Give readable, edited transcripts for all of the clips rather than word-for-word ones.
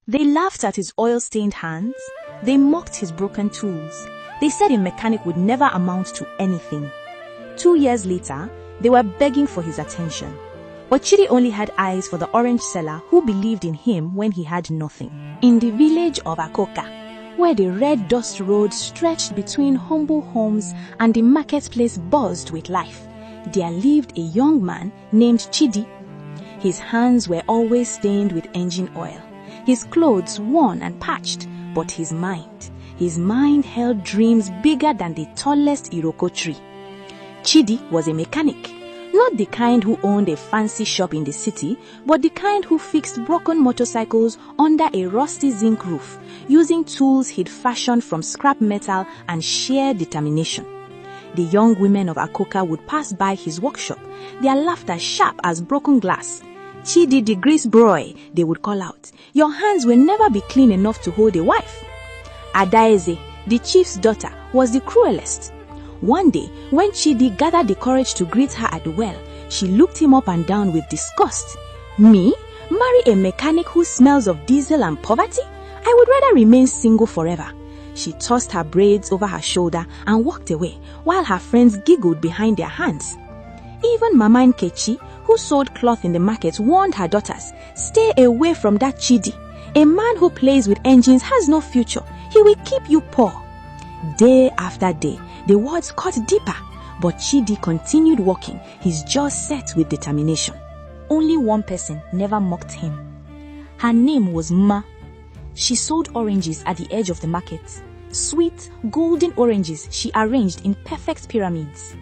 They laughed at his oil-stained hands. They mocked his broken tools. They said a mechanic would never amount to anything. 2 years later, they were begging for his attention. But Chidi only had eyes for the orange seller who believed in him when he had nothing. In the village of Akoka, where the red dust road stretched between humble homes and the marketplace buzzed with life, there lived a young man named Chidi. His hands were always stained with engine oil, his clothes worn and patched, but his mind held dreams bigger than the tallest Iroko tree. Chidi was a mechanic, not the kind who owned a fancy shop in the city, but the kind who fixed broken motorcycles under a rusty zinc roof, using tools he'd fashioned from scrap metal and sheer determination. The young women of Akoka would pass by his workshop, their laughter sharp as broken glass. "Chidi the grease boy," they would call out. "Your hands will never be clean enough to hold a wife." Adaeze, the chief's daughter, was the cruelest. One day, when Chidi gathered the courage to greet her at the well, she looked him up and down with disgust. "Me? Marry a mechanic who smells of diesel and poverty? I would rather remain single forever." She tossed her braids over her shoulder and walked away, while her friends giggled behind their hands. Even Mama Nkechi, who sold cloth in the market, warned her daughters, "Stay away from that Chidi. A man who plays with engines has no future. He will keep you poor." Day after day, the words cut deeper, but Chidi continued walking, his jaws set with determination. Only one person never mocked him. Her name was Ma. She sold oranges at the edge of the market. Sweet, golden oranges she arranged in perfect pyramids.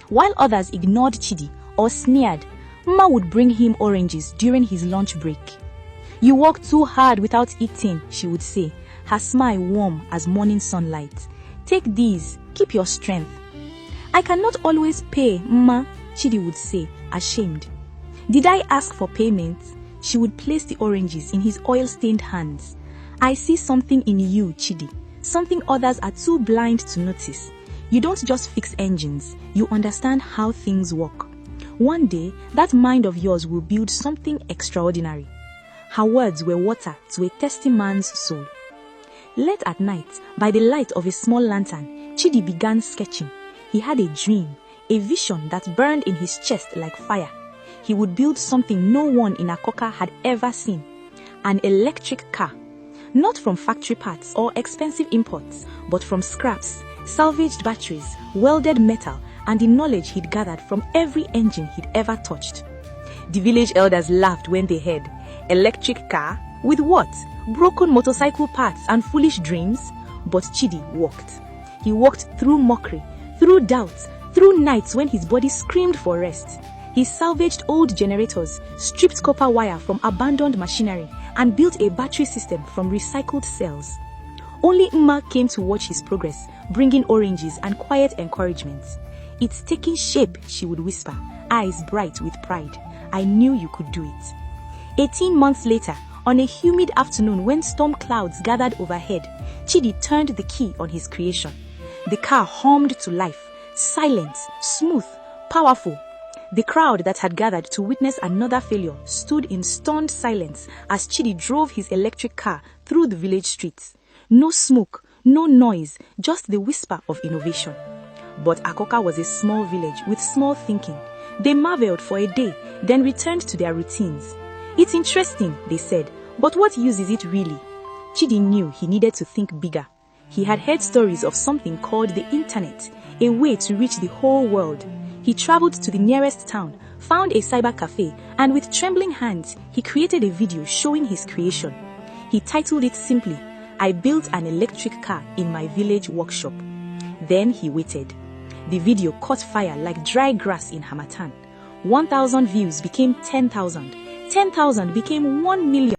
While others ignored Chidi or sneered, Ma would bring him oranges during his lunch break. "You work too hard without eating," she would say, her smile warm as morning sunlight. "Take these, keep your strength." "I cannot always pay, Ma," Chidi would say, ashamed. "Did I ask for payment?" She would place the oranges in his oil-stained hands. "I see something in you, Chidi, something others are too blind to notice. You don't just fix engines, you understand how things work. One day, that mind of yours will build something extraordinary." Her words were water to a thirsty man's soul. Late at night, by the light of a small lantern, Chidi began sketching. He had a dream, a vision that burned in his chest like fire. He would build something no one in Akoka had ever seen. An electric car. Not from factory parts or expensive imports, but from scraps, salvaged batteries, welded metal, and the knowledge he'd gathered from every engine he'd ever touched. The village elders laughed when they heard, "Electric car? With what? Broken motorcycle parts and foolish dreams?" But Chidi walked. He walked through mockery, through doubts, through nights when his body screamed for rest. He salvaged old generators, stripped copper wire from abandoned machinery, and built a battery system from recycled cells. Only Mma came to watch his progress, bringing oranges and quiet encouragement. "It's taking shape," she would whisper, eyes bright with pride. "I knew you could do it." 18 months later, on a humid afternoon when storm clouds gathered overhead, Chidi turned the key on his creation. The car hummed to life, silent, smooth, powerful. The crowd that had gathered to witness another failure stood in stunned silence as Chidi drove his electric car through the village streets. No smoke, no noise, just the whisper of innovation. But Akoka was a small village with small thinking. They marveled for a day, then returned to their routines. "It's interesting," they said, "but what use is it really?" Chidi knew he needed to think bigger. He had heard stories of something called the internet, a way to reach the whole world. He traveled to the nearest town, found a cyber cafe, and with trembling hands, he created a video showing his creation. He titled it simply, "I built an electric car in my village workshop." Then he waited. The video caught fire like dry grass in Hamatan. 1,000 views became 10,000. 10,000 became 1 million.